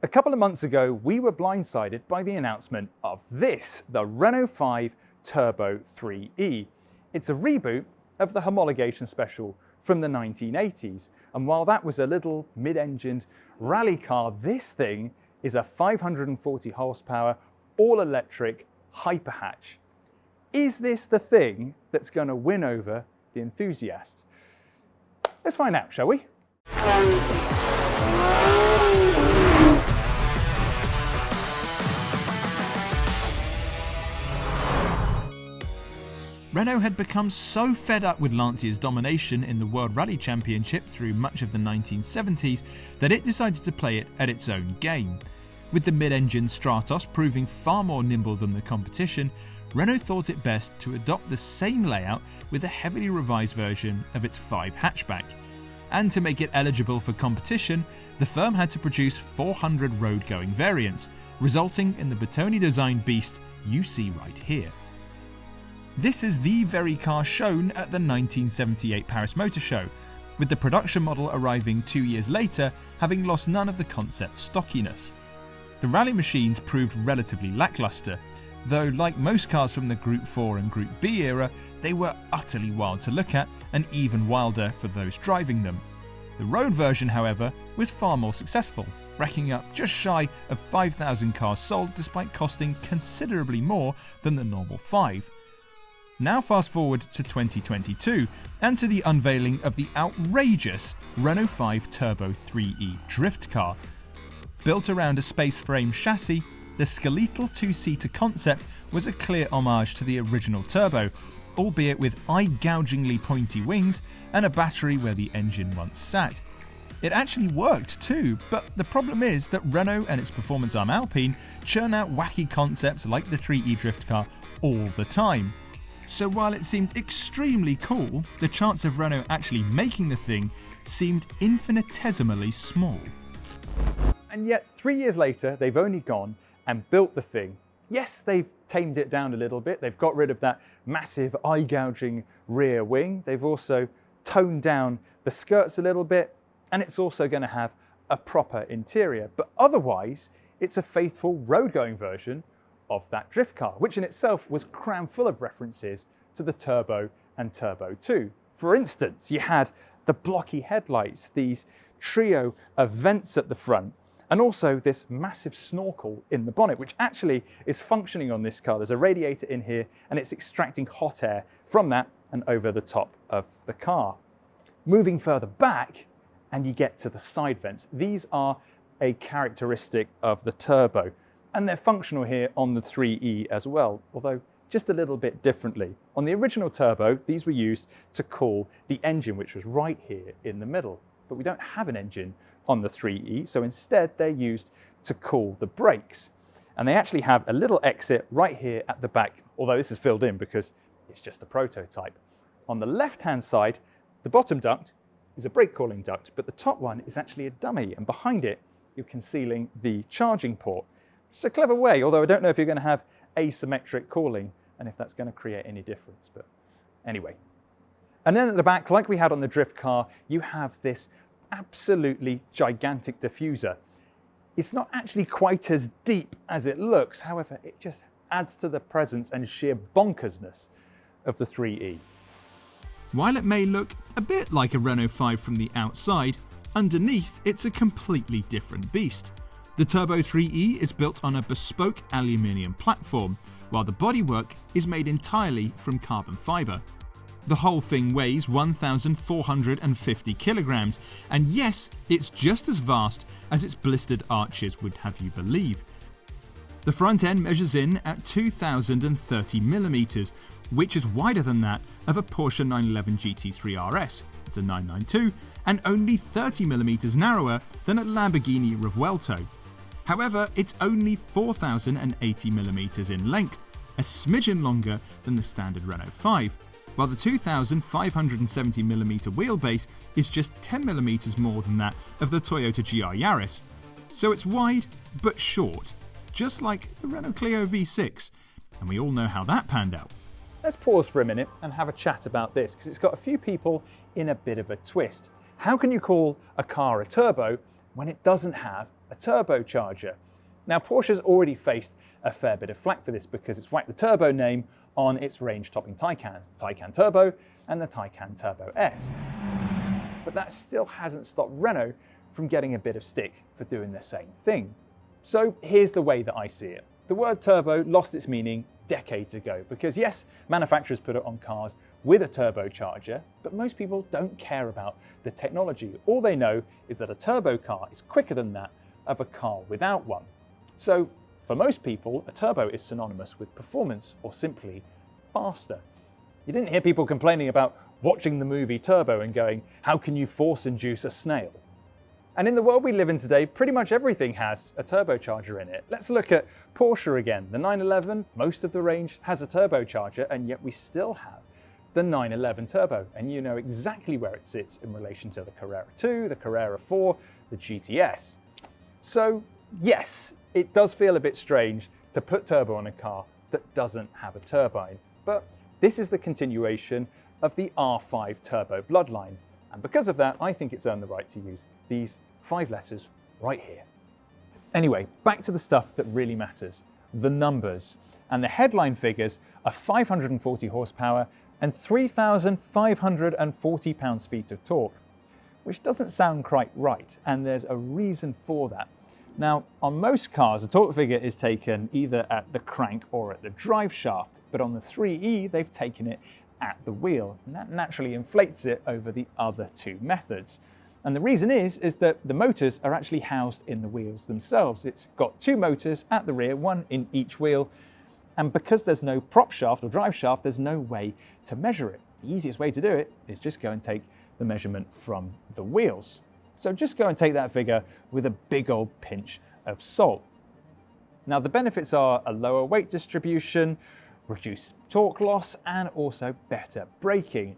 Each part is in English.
A couple of months ago, we were blindsided by the announcement of this, the Renault 5 Turbo 3E. It's a reboot of the homologation special from the 1980s. And while that was a little mid-engined rally car, this thing is a 540 horsepower, all-electric hyperhatch. Is this the thing that's going to win over the enthusiast? Let's find out, shall we? Renault had become so fed up with Lancia's domination in the World Rally Championship through much of the 1970s that it decided to play it at its own game. With the mid-engine Stratos proving far more nimble than the competition, Renault thought it best to adopt the same layout with a heavily revised version of its 5 hatchback. And to make it eligible for competition, the firm had to produce 400 road-going variants, resulting in the Bertone-designed beast you see right here. This is the very car shown at the 1978 Paris Motor Show, with the production model arriving 2 years later, having lost none of the concept stockiness. The rally machines proved relatively lackluster, though like most cars from the Group 4 and Group B era, they were utterly wild to look at and even wilder for those driving them. The road version, however, was far more successful, racking up just shy of 5,000 cars sold despite costing considerably more than the normal 5. Now fast forward to 2022 and to the unveiling of the outrageous Renault 5 Turbo 3E drift car. Built around a space frame chassis, the skeletal two-seater concept was a clear homage to the original Turbo, albeit with eye-gougingly pointy wings and a battery where the engine once sat. It actually worked too, but the problem is that Renault and its performance arm Alpine churn out wacky concepts like the 3E drift car all the time. So while it seemed extremely cool, the chance of Renault actually making the thing seemed infinitesimally small. And yet 3 years later, they've only gone and built the thing. Yes, they've tamed it down a little bit. They've got rid of that massive eye-gouging rear wing. They've also toned down the skirts a little bit, and it's also going to have a proper interior. But otherwise, it's a faithful road-going version of that drift car, which in itself was crammed full of references to the Turbo and Turbo 2. For instance, you had the blocky headlights, these trio of vents at the front, and also this massive snorkel in the bonnet, which actually is functioning on this car. There's a radiator in here, and it's extracting hot air from that and over the top of the car. Moving further back, and you get to the side vents. These are a characteristic of the Turbo, and they're functional here on the 3E as well, although just a little bit differently. On the original Turbo, these were used to cool the engine, which was right here in the middle. But we don't have an engine on the 3E, so instead they're used to cool the brakes. And they actually have a little exit right here at the back, although this is filled in because it's just a prototype. On the left-hand side, the bottom duct is a brake cooling duct, but the top one is actually a dummy, and behind it, you're concealing the charging port. It's a clever way, although I don't know if you're going to have asymmetric cooling and if that's going to create any difference, but anyway. And then at the back, like we had on the drift car, you have this absolutely gigantic diffuser. It's not actually quite as deep as it looks, however, it just adds to the presence and sheer bonkersness of the 3E. While it may look a bit like a Renault 5 from the outside, underneath it's a completely different beast. The Turbo 3E is built on a bespoke aluminium platform, while the bodywork is made entirely from carbon fibre. The whole thing weighs 1,450 kilograms, and yes, it's just as vast as its blistered arches would have you believe. The front end measures in at 2,030 millimeters, which is wider than that of a Porsche 911 GT3 RS, it's a 992, and only 30 millimeters narrower than a Lamborghini Revuelto. However, it's only 4,080 millimeters in length, a smidgen longer than the standard Renault 5, while the 2,570 millimeter wheelbase is just 10 millimeters more than that of the Toyota GR Yaris. So it's wide but short, just like the Renault Clio V6, and we all know how that panned out. Let's pause for a minute and have a chat about this, because it's got a few people in a bit of a twist. How can you call a car a turbo when it doesn't have a turbocharger. Now, Porsche's already faced a fair bit of flack for this because it's whacked the turbo name on its range-topping Taycans, the Taycan Turbo and the Taycan Turbo S. But that still hasn't stopped Renault from getting a bit of stick for doing the same thing. So here's the way that I see it. The word turbo lost its meaning decades ago because yes, manufacturers put it on cars with a turbocharger, but most people don't care about the technology. All they know is that a turbo car is quicker than that of a car without one. So for most people, a turbo is synonymous with performance or simply faster. You didn't hear people complaining about watching the movie Turbo and going, how can you force induce a snail? And in the world we live in today, pretty much everything has a turbocharger in it. Let's look at Porsche again. The 911, most of the range has a turbocharger, and yet we still have the 911 Turbo. And you know exactly where it sits in relation to the Carrera 2, the Carrera 4, the GTS. So yes, it does feel a bit strange to put turbo on a car that doesn't have a turbine. But this is the continuation of the R5 turbo bloodline. And because of that, I think it's earned the right to use these 5 letters right here. Anyway, back to the stuff that really matters, the numbers. And the headline figures are 540 horsepower and 3,540 pounds-feet of torque, which doesn't sound quite right, and there's a reason for that. Now, on most cars, the torque figure is taken either at the crank or at the drive shaft, but on the 3E, they've taken it at the wheel, and that naturally inflates it over the other 2 methods. And the reason is that the motors are actually housed in the wheels themselves. It's got 2 motors at the rear, 1 in each wheel, and because there's no prop shaft or drive shaft, there's no way to measure it. The easiest way to do it is just go and take the measurement from the wheels. So just go and take that figure with a big old pinch of salt. Now the benefits are a lower weight distribution, reduced torque loss, and also better braking.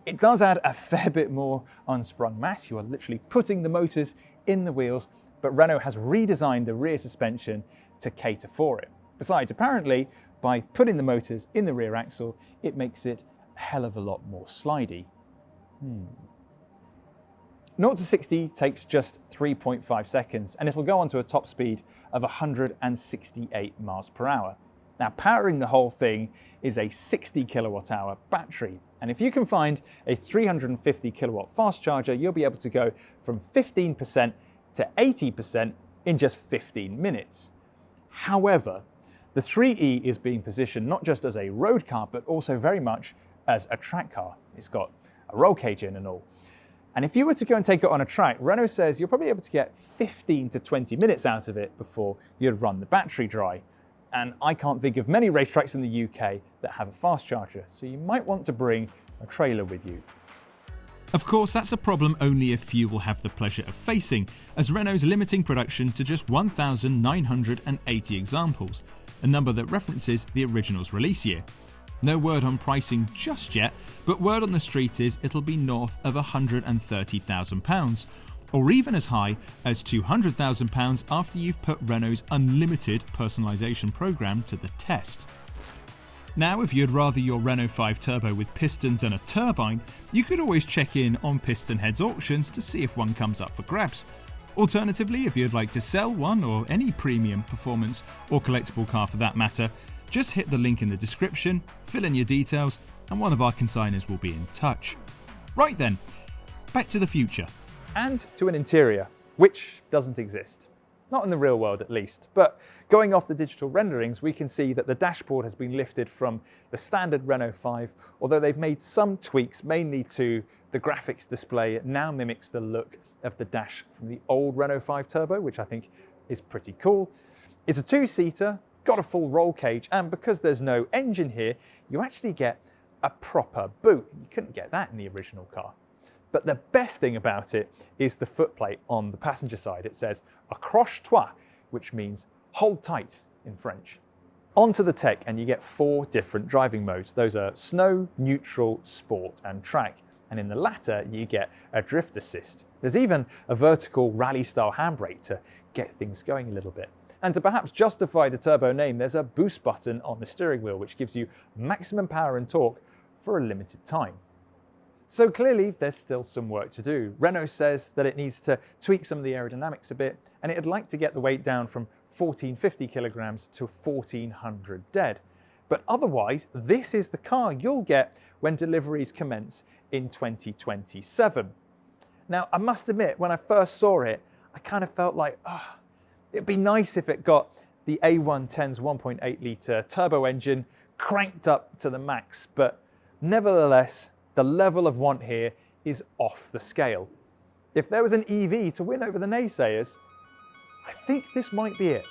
It does add a fair bit more unsprung mass. You are literally putting the motors in the wheels, but Renault has redesigned the rear suspension to cater for it. Besides, apparently, by putting the motors in the rear axle, it makes it a hell of a lot more slidey. 0 to 60 takes just 3.5 seconds, and it'll go on to a top speed of 168 miles per hour. Now, powering the whole thing is a 60 kilowatt hour battery. And if you can find a 350 kilowatt fast charger, you'll be able to go from 15% to 80% in just 15 minutes. However, the 3E is being positioned not just as a road car, but also very much as a track car. It's got a roll cage in and all. And if you were to go and take it on a track, Renault says you're probably able to get 15 to 20 minutes out of it before you'd run the battery dry. And I can't think of many racetracks in the UK that have a fast charger, so you might want to bring a trailer with you. Of course, that's a problem only a few will have the pleasure of facing, as Renault's limiting production to just 1,980 examples, a number that references the original's release year. No word on pricing just yet, but word on the street is it'll be north of £130,000, or even as high as £200,000 after you've put Renault's unlimited personalisation programme to the test. Now, if you'd rather your Renault 5 Turbo with pistons and a turbine, you could always check in on PistonHeads auctions to see if one comes up for grabs. Alternatively, if you'd like to sell one or any premium, performance or collectible car for that matter, just hit the link in the description, fill in your details, and one of our consigners will be in touch. Right then, back to the future. And to an interior, which doesn't exist. Not in the real world at least, but going off the digital renderings, we can see that the dashboard has been lifted from the standard Renault 5, although they've made some tweaks, mainly to the graphics display. It now mimics the look of the dash from the old Renault 5 Turbo, which I think is pretty cool. It's a 2-seater, got a full roll cage, and because there's no engine here, you actually get a proper boot. You couldn't get that in the original car. But the best thing about it is the footplate on the passenger side. It says accroche-toi, which means hold tight in French. Onto the tech, and you get 4 different driving modes. Those are snow, neutral, sport, and track. And in the latter, you get a drift assist. There's even a vertical rally-style handbrake to get things going a little bit. And to perhaps justify the turbo name, there's a boost button on the steering wheel, which gives you maximum power and torque for a limited time. So clearly there's still some work to do. Renault says that it needs to tweak some of the aerodynamics a bit, and it'd like to get the weight down from 1450 kilograms to 1400 dead. But otherwise, this is the car you'll get when deliveries commence in 2027. Now, I must admit, when I first saw it, I kind of felt like, it'd be nice if it got the A110's 1.8 litre turbo engine cranked up to the max, but nevertheless, the level of want here is off the scale. If there was an EV to win over the naysayers, I think this might be it.